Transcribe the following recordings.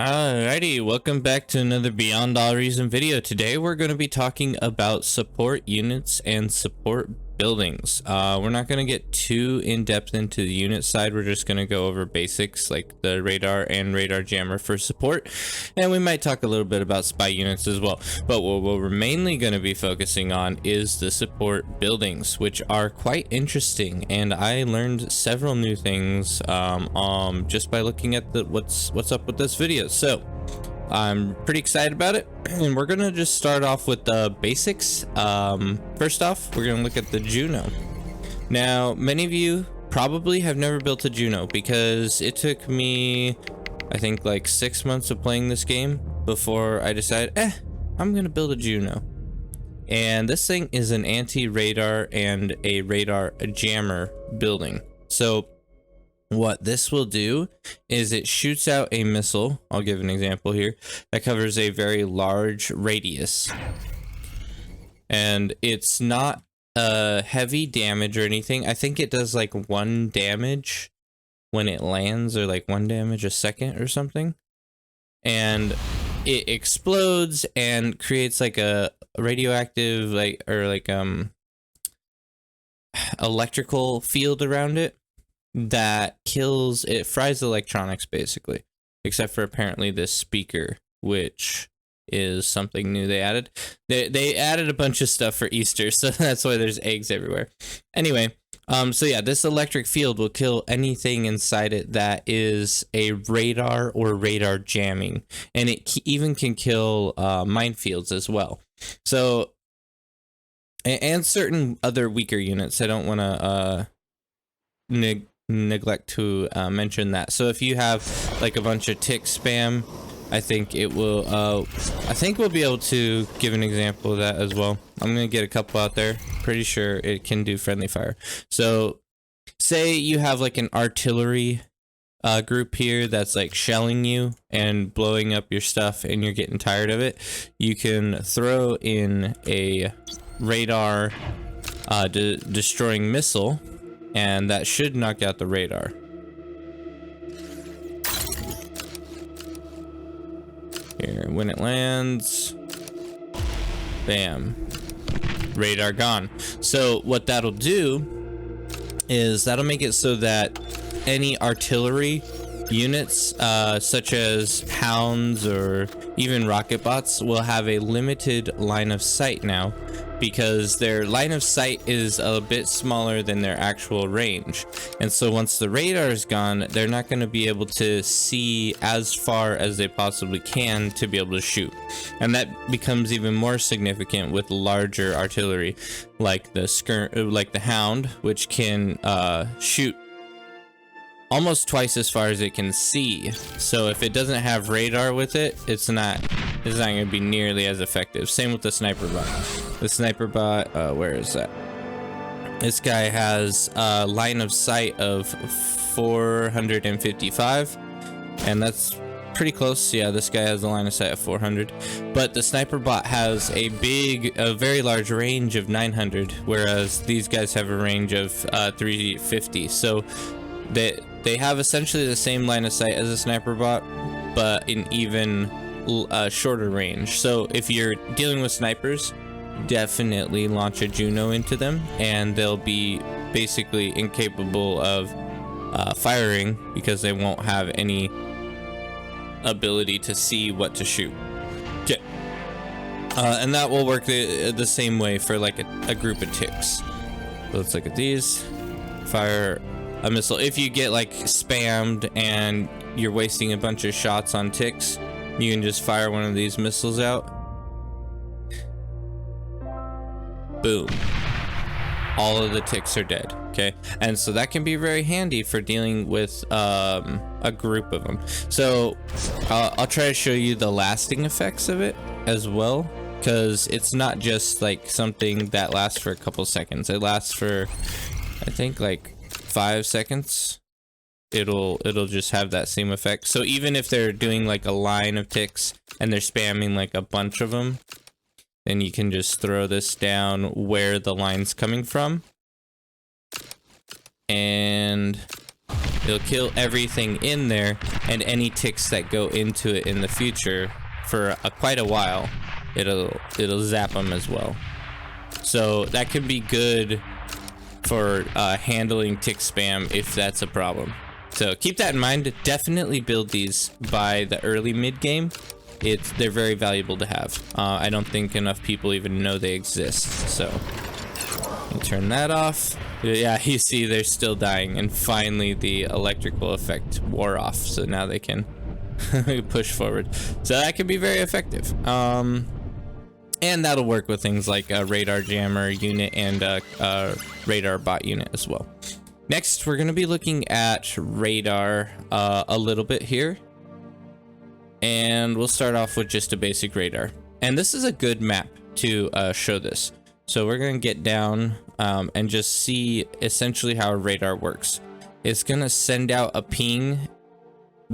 Alrighty, welcome back to another Beyond All Reason video. Today we're going to be talking about support units and support buildings. We're not going to get too in-depth into the unit side. We're just going to go over basics like the radar and radar jammer for support, and we might talk a little bit about spy units as well. But what we're mainly going to be focusing on is the support buildings, which are quite interesting, and I learned several new things just by looking at what's up with this video. So I'm pretty excited about it, and we're gonna just start off with the basics. First off, we're gonna look at the Juno. Now, many of you probably have never built a Juno because it took me, I think, like 6 months of playing this game before I decided, I'm gonna build a Juno. And this thing is an anti-radar and a radar jammer building. So what this will do is it shoots out a missile, I'll give an example here, that covers a very large radius. And it's not heavy damage or anything. I think it does like 1 damage when it lands, or like 1 damage a second or something. And it explodes and creates like a radioactive electrical field around it that kills it, fries electronics basically, except for apparently this speaker, which is something new they added. They added a bunch of stuff for Easter, so that's why there's eggs everywhere. Anyway, so yeah, this electric field will kill anything inside it that is a radar or radar jamming, and it even can kill minefields as well. So, and certain other weaker units. I don't want to neglect to mention that. So if you have like a bunch of tick spam, I think it will I think we'll be able to give an example of that as well. I'm gonna get a couple out there. Pretty sure it can do friendly fire. So say you have like an artillery group here that's like shelling you and blowing up your stuff, and you're getting tired of it. You can throw in a radar destroying missile, and that should knock out the radar. Here, when it lands, bam, radar gone. So what that'll do is that'll make it so that any artillery units, such as hounds or even rocket bots, will have a limited line of sight now, because their line of sight is a bit smaller than their actual range. And so once the radar is gone, they're not going to be able to see as far as they possibly can to be able to shoot. And that becomes even more significant with larger artillery, like the hound, which can shoot almost twice as far as it can see. So if it doesn't have radar with it, it's not going to be nearly as effective. Same with the sniper bot. The sniper bot, where is that? This guy has a line of sight of 455, and that's pretty close. Yeah, this guy has a line of sight of 400, but the sniper bot has a very large range of 900, whereas these guys have a range of 350. So they have essentially the same line of sight as a sniper bot, but in even shorter range. So if you're dealing with snipers, definitely launch a Juno into them, and they'll be basically incapable of firing because they won't have any ability to see what to shoot. Okay. And that will work the same way for like a group of ticks. So let's look at these. Fire a missile. If you get like spammed and you're wasting a bunch of shots on ticks, you can just fire one of these missiles out. Boom. All of the ticks are dead. Okay, and so that can be very handy for dealing with a group of them. So I'll try to show you the lasting effects of it as well, because it's not just like something that lasts for a couple seconds. It lasts for, I think, like 5 seconds. It'll just have that same effect. So even if they're doing like a line of ticks and they're spamming like a bunch of them, then you can just throw this down where the line's coming from, and It'll kill everything in there, and any ticks that go into it in the future for quite a while, it'll zap them as well. So that could be good for handling tick spam if that's a problem. So keep that in mind. Definitely build these by the early mid game. They're very valuable to have. I don't think enough people even know they exist. So we'll turn that off. Yeah, you see they're still dying, and finally the electrical effect wore off, so now they can push forward. So that can be very effective. And that'll work with things like a radar jammer unit and a radar bot unit as well. Next, we're going to be looking at radar a little bit here. And we'll start off with just a basic radar. And this is a good map to show this. So we're going to get down and just see essentially how a radar works. It's going to send out a ping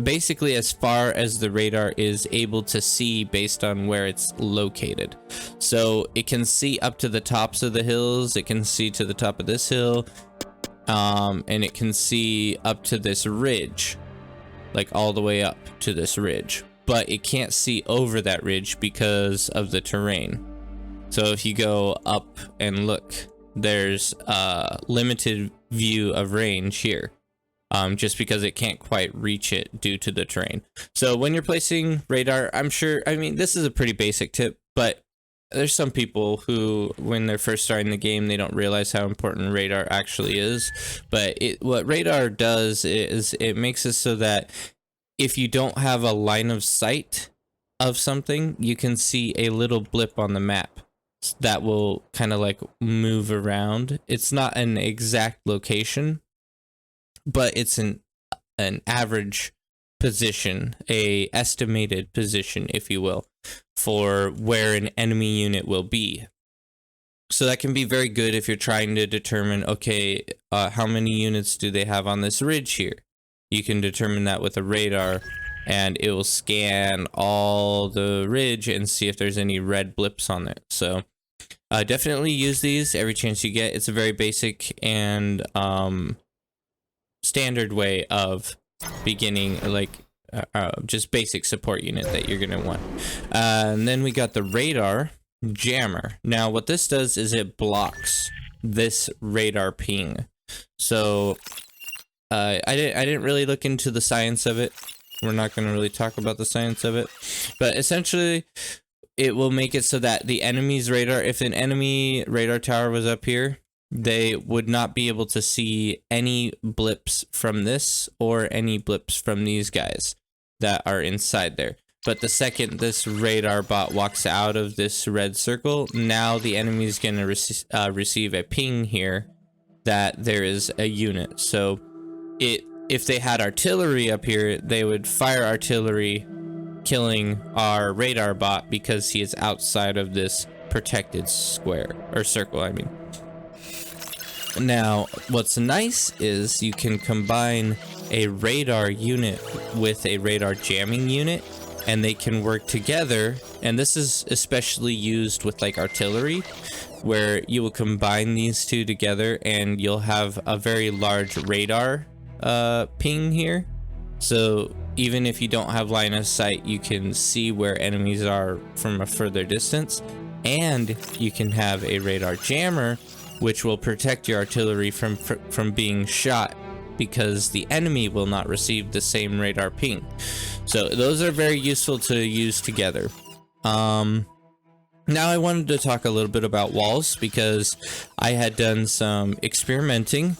basically as far as the radar is able to see based on where it's located. So it can see up to the tops of the hills, it can see to the top of this hill, and it can see up to this ridge, like all the way up to this ridge, but it can't see over that ridge because of the terrain. So if you go up and look, there's a limited view of range here. Just because it can't quite reach it due to the terrain. So when you're placing radar, I mean, this is a pretty basic tip, but there's some people who, when they're first starting the game, they don't realize how important radar actually is. But what radar does is it makes it so that if you don't have a line of sight of something, you can see a little blip on the map that will kind of like move around. It's not an exact location, but it's an average position, a estimated position, if you will, for where an enemy unit will be. So that can be very good if you're trying to determine, okay, how many units do they have on this ridge here? You can determine that with a radar, and it will scan all the ridge and see if there's any red blips on it. So definitely use these every chance you get. It's a very basic and standard way of beginning, like just basic support unit that you're gonna want. And then we got the radar jammer. Now what this does is it blocks this radar ping. So I didn't really look into the science of it. We're not going to really talk about the science of it, but essentially it will make it so that the enemy's radar, if an enemy radar tower was up here, they would not be able to see any blips from this or any blips from these guys that are inside there. But the second this radar bot walks out of this red circle, now the enemy is going to receive a ping here that there is a unit. So if they had artillery up here, they would fire artillery, killing our radar bot because he is outside of this protected square, or circle, I mean. Now, what's nice is you can combine a radar unit with a radar jamming unit, and they can work together. And this is especially used with like artillery, where you will combine these two together and you'll have a very large radar ping here. So even if you don't have line of sight, you can see where enemies are from a further distance, and you can have a radar jammer which will protect your artillery from being shot, because the enemy will not receive the same radar ping. So those are very useful to use together. Now I wanted to talk a little bit about walls, because I had done some experimenting.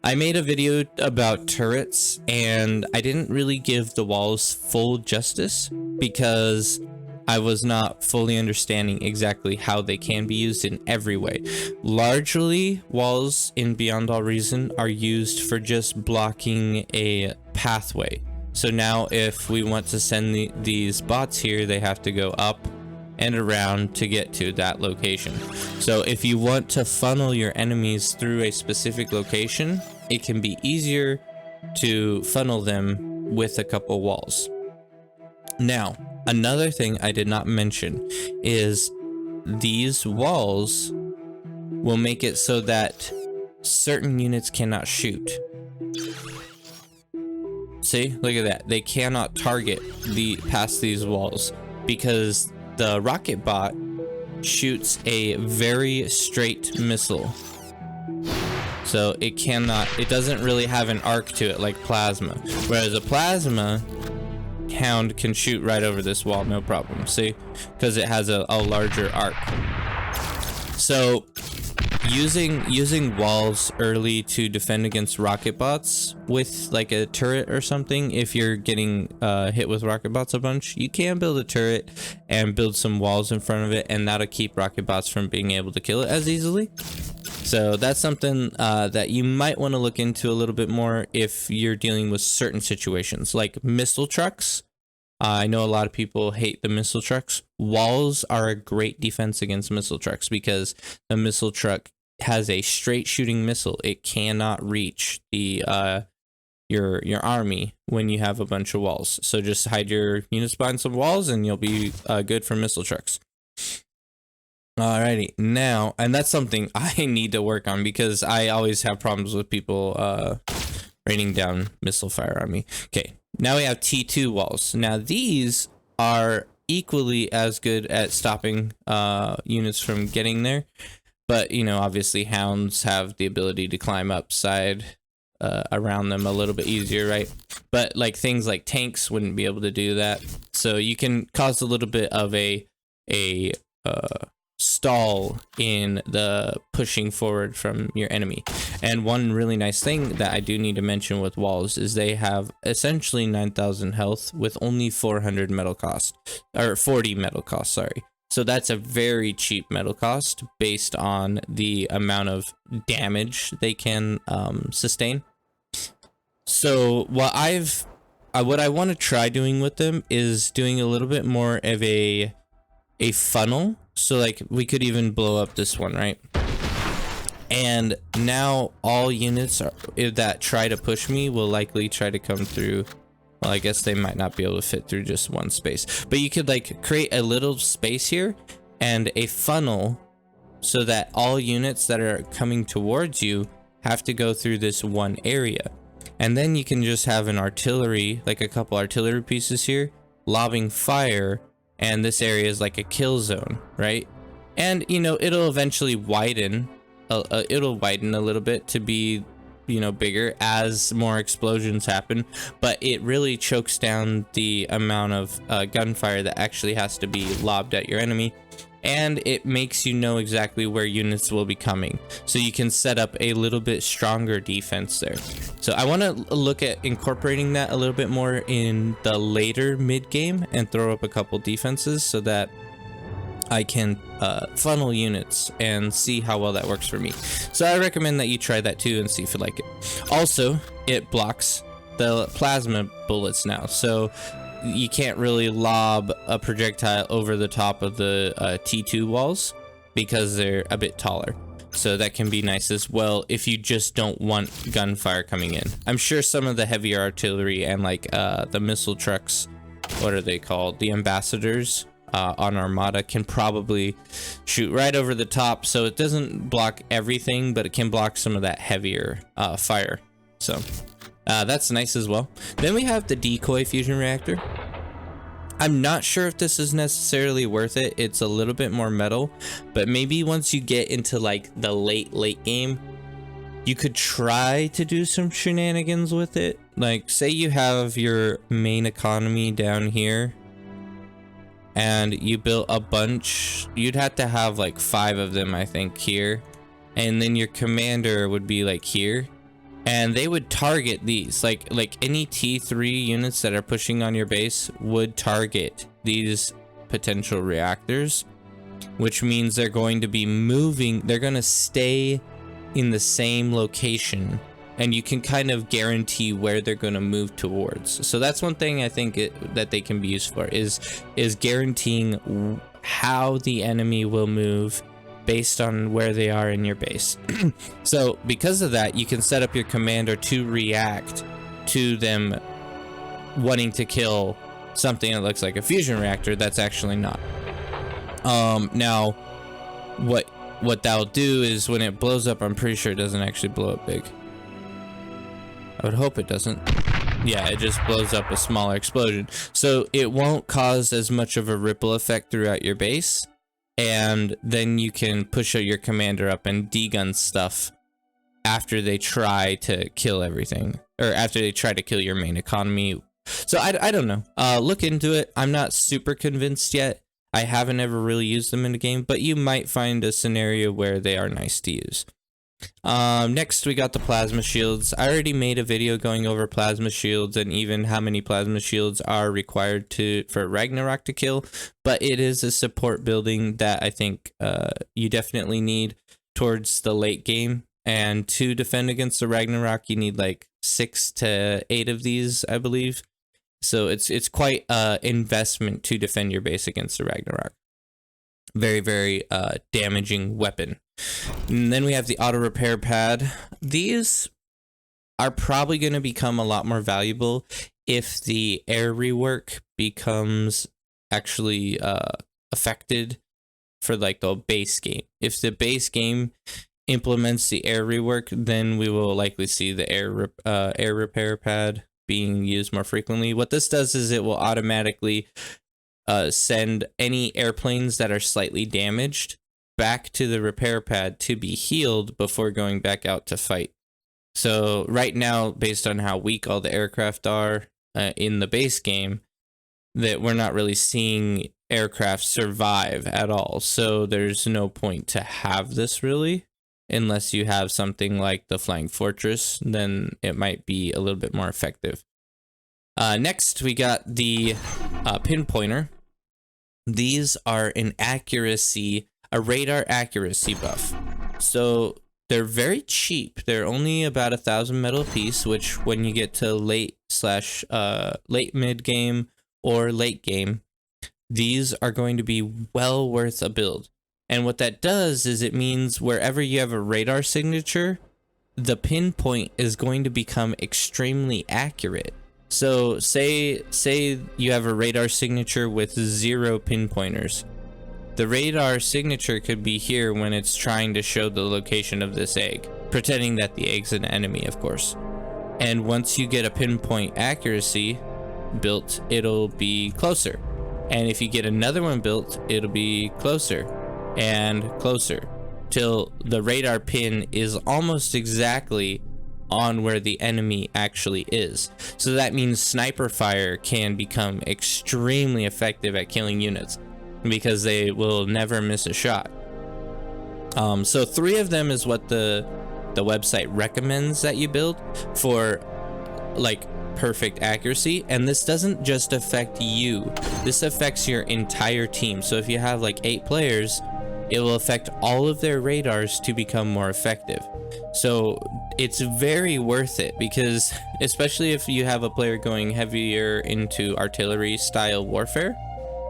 I made a video about turrets, and I didn't really give the walls full justice because I was not fully understanding exactly how they can be used in every way. Largely, walls in Beyond All Reason are used for just blocking a pathway. So now if we want to send these bots here, they have to go up and around to get to that location. So if you want to funnel your enemies through a specific location, it can be easier to funnel them with a couple walls. Now, another thing I did not mention is these walls will make it so that certain units cannot shoot. See, look at that. They cannot target past these walls because the rocket bot shoots a very straight missile. So it doesn't really have an arc to it like plasma. Whereas a plasma hound can shoot right over this wall, no problem. See, because it has a larger arc. So using walls early to defend against rocket bots with like a turret or something, if you're getting hit with rocket bots a bunch, you can build a turret and build some walls in front of it, and that'll keep rocket bots from being able to kill it as easily. So that's something that you might want to look into a little bit more if you're dealing with certain situations like missile trucks. I know a lot of people hate the missile trucks. Walls are a great defense against missile trucks because the missile truck has a straight shooting missile. It cannot reach the your army when you have a bunch of walls. So just hide your units behind some walls and you'll be good for missile trucks. Alrighty, now, and that's something I need to work on because I always have problems with people raining down missile fire on me. Okay, now we have T2 walls. Now these are equally as good at stopping units from getting there, but you know, obviously hounds have the ability to climb upside around them a little bit easier, right? But like things like tanks wouldn't be able to do that, so you can cause a little bit of a stall in the pushing forward from your enemy. And one really nice thing that I do need to mention with walls is they have essentially 9,000 health with only 400 metal cost, or 40 metal cost, sorry. So that's a very cheap metal cost based on the amount of damage they can sustain. So what I want to try doing with them is doing a little bit more of a funnel. So like we could even blow up this one, right? And now all units that try to push me will likely try to come through. Well, I guess they might not be able to fit through just one space, but you could like create a little space here and a funnel so that all units that are coming towards you have to go through this one area. And then you can just have an artillery, like a couple artillery pieces here, lobbing fire. And this area is like a kill zone, right? And you know, it'll eventually widen. It'll widen a little bit to be, you know, bigger as more explosions happen. But it really chokes down the amount of gunfire that actually has to be lobbed at your enemy. And it makes you know exactly where units will be coming, so you can set up a little bit stronger defense there. So I want to look at incorporating that a little bit more in the later mid game and throw up a couple defenses so that I can funnel units and see how well that works for me. So I recommend that you try that too and see if you like it. Also, it blocks the plasma bullets now, so you can't really lob a projectile over the top of the T2 walls because they're a bit taller. So that can be nice as well if you just don't want gunfire coming in. I'm sure some of the heavier artillery and like the missile trucks, what are they called? The ambassadors on Armada can probably shoot right over the top. So it doesn't block everything, but it can block some of that heavier fire. So that's nice as well. Then we have the Decoy fusion reactor. I'm not sure if this is necessarily worth it. It's a little bit more metal, but maybe once you get into like the late game, you could try to do some shenanigans with it. Like say you have your main economy down here and you built a bunch. You'd have to have like 5 of them, I think, here. And then your commander would be like here. And they would target these, like any T3 units that are pushing on your base would target these potential reactors, which means they're going to be moving. They're going to stay in the same location, and you can kind of guarantee where they're going to move towards. So that's one thing I think that they can be used for is guaranteeing how the enemy will move based on where they are in your base. So because of that, you can set up your commander to react to them wanting to kill something that looks like a fusion reactor that's actually not. Now what that'll do is when it blows up, I'm pretty sure it doesn't actually blow up big. I would hope it doesn't. yeah, it just blows up a smaller explosion. So it won't cause as much of a ripple effect throughout your base. And then you can push your commander up and degun stuff after they try to kill everything. Or after they try to kill your main economy. So I don't know. Look into it. I'm not super convinced yet. I haven't ever really used them in the game, but you might find a scenario where they are nice to use. Next we got the plasma shields. I already made a video going over plasma shields and even how many plasma shields are required for Ragnarok to kill, but it is a support building that I think you definitely need towards the late game. And to defend against the Ragnarok, you need like 6 to 8 of these, I believe. So it's quite investment to defend your base against the Ragnarok. Very, very damaging weapon. And then we have the auto repair pad. These are probably going to become a lot more valuable if the air rework becomes actually affected for like the base game. If the base game implements the air rework, then we will likely see the air repair pad being used more frequently. What this does is it will automatically send any airplanes that are slightly damaged back to the repair pad to be healed before going back out to fight. So right now, based on how weak all the aircraft are in the base game, that we're not really seeing aircraft survive at all. So there's no point to have this really. Unless you have something like the Flying Fortress, then it might be a little bit more effective. Next, we got the pinpointer. These are a radar accuracy buff. So they're very cheap. They're only about 1,000 metal a piece, which when you get to late mid game or late game, these are going to be well worth a build. And what that does is it means wherever you have a radar signature, the pinpoint is going to become extremely accurate. So say you have a radar signature with 0 pinpointers. The radar signature could be here when it's trying to show the location of this egg, pretending that the egg's an enemy, of course. And once you get a pinpoint accuracy built, it'll be closer. And if you get another one built, it'll be closer and closer till the radar pin is almost exactly on where the enemy actually is. So that means sniper fire can become extremely effective at killing units because they will never miss a shot. So 3 of them is what the website recommends that you build for like perfect accuracy. And this doesn't just affect you, this affects your entire team. So if you have like 8 players, it will affect all of their radars to become more effective. So it's very worth it because especially if you have a player going heavier into artillery style warfare,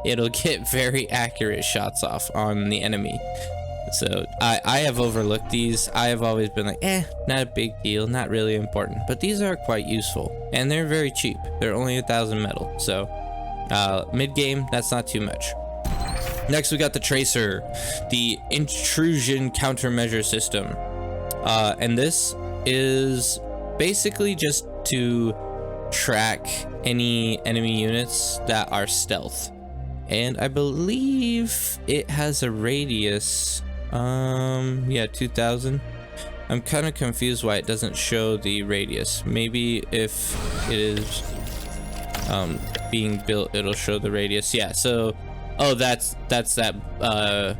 it'll get very accurate shots off on the enemy. So I have overlooked these. I have always been like, not a big deal, not really important, but these are quite useful and they're very cheap. They're only 1,000 metal. So mid game, that's not too much. Next, we got the Tracer, the intrusion countermeasure system. And this is basically just to track any enemy units that are stealth. And I believe it has a radius, yeah, 2,000. I'm kind of confused why it doesn't show the radius. Maybe if it is being built, it'll show the radius. Yeah, so oh, that's that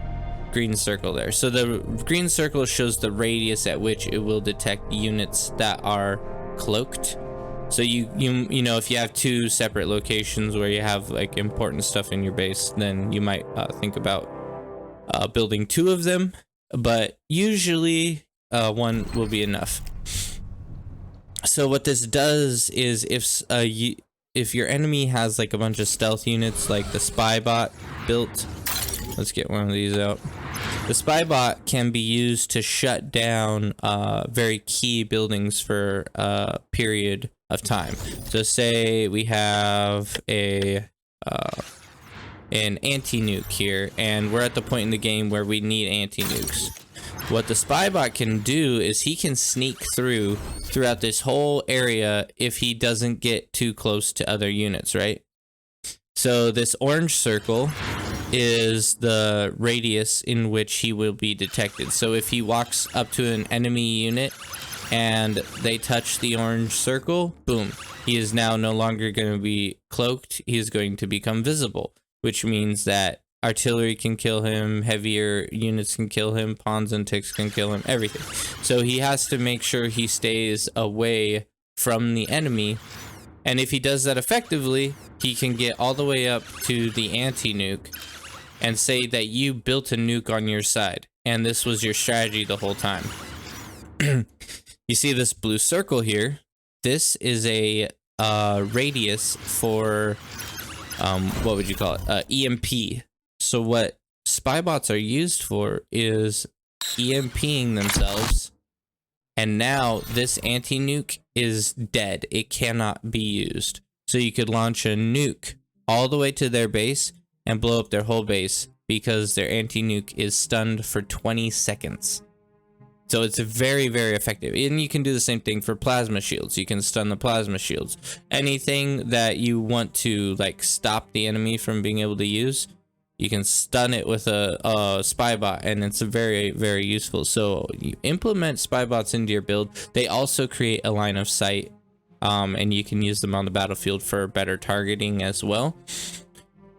green circle there. So the green circle shows the radius at which it will detect units that are cloaked. So you know, if you have 2 separate locations where you have like important stuff in your base, then you might think about building 2 of them, but usually 1 will be enough. So what this does is if your enemy has like a bunch of stealth units like the Spybot built, let's get one of these out. The Spybot can be used to shut down very key buildings for a period of time. So say we have an anti-nuke here and we're at the point in the game where we need anti-nukes. What the Spybot can do is he can sneak throughout this whole area if he doesn't get too close to other units, right? So this orange circle is the radius in which he will be detected. So if he walks up to an enemy unit and they touch the orange circle, boom, he is now no longer going to be cloaked. He is going to become visible, which means that artillery can kill him, heavier units can kill him, pawns and ticks can kill him, everything. So he has to make sure he stays away from the enemy. And if he does that effectively, he can get all the way up to the anti-nuke and say that you built a nuke on your side. And this was your strategy the whole time. You see this blue circle here? This is a radius for, what would you call it? EMP. So what Spybots are used for is EMPing themselves. And now this anti-nuke is dead. It cannot be used. So you could launch a nuke all the way to their base and blow up their whole base because their anti-nuke is stunned for 20 seconds. So it's very, very effective. And you can do the same thing for plasma shields. You can stun the plasma shields. Anything that you want to like stop the enemy from being able to use, you can stun it with a Spybot, and it's very, very useful. So you implement Spybots into your build. They also create a line of sight, and you can use them on the battlefield for better targeting as well.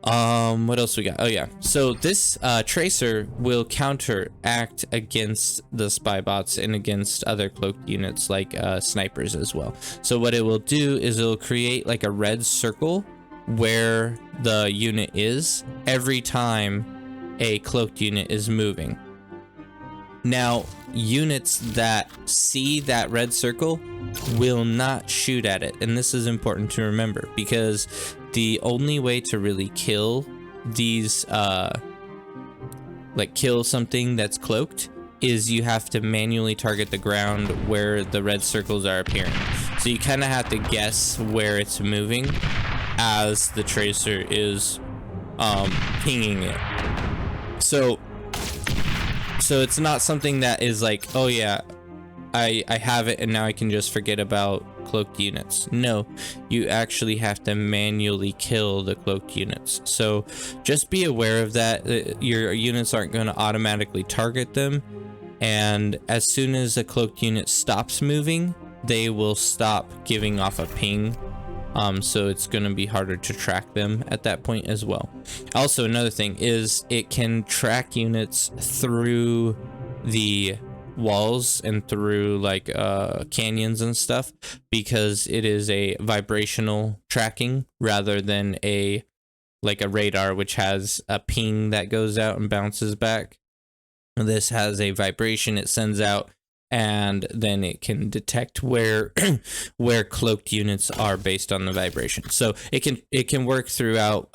What else we got? Oh yeah, so this tracer will counteract against the Spybots and against other cloaked units like snipers as well. So what it will do is it'll create like a red circle where the unit is every time a cloaked unit is moving. Now, units that see that red circle will not shoot at it, and this is important to remember because the only way to really kill these like kill something that's cloaked is you have to manually target the ground where the red circles are appearing. So you kind of have to guess where it's moving as the tracer is pinging it. So it's not something that is like, oh yeah, I have it and now I can just forget about cloaked units. No, you actually have to manually kill the cloaked units. So just be aware of that. Your units aren't going to automatically target them, and as soon as a cloaked unit stops moving, they will stop giving off a ping. So it's going to be harder to track them at that point as well. Also, another thing is it can track units through the walls and through like canyons and stuff because it is a vibrational tracking rather than a radar, which has a ping that goes out and bounces back. This has a vibration it sends out, and then it can detect where where cloaked units are based on the vibration. So it can work throughout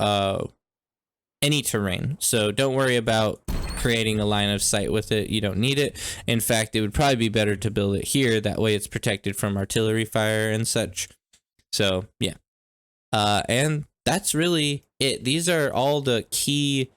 any terrain. So don't worry about creating a line of sight with it. You don't need it. In fact, it would probably be better to build it here. That way it's protected from artillery fire and such. So yeah, and that's really it. These are all the key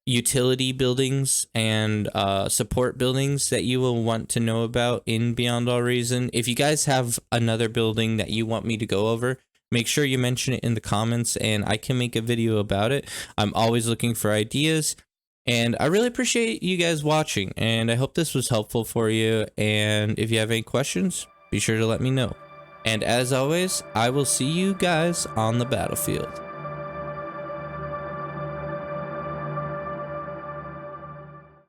utility buildings and support buildings that you will want to know about in Beyond All Reason. If you guys have another building that you want me to go over, make sure you mention it in the comments and I can make a video about it. I'm always looking for ideas, and I really appreciate you guys watching, and I hope this was helpful for you. And if you have any questions, be sure to let me know. And as always, I will see you guys on the battlefield.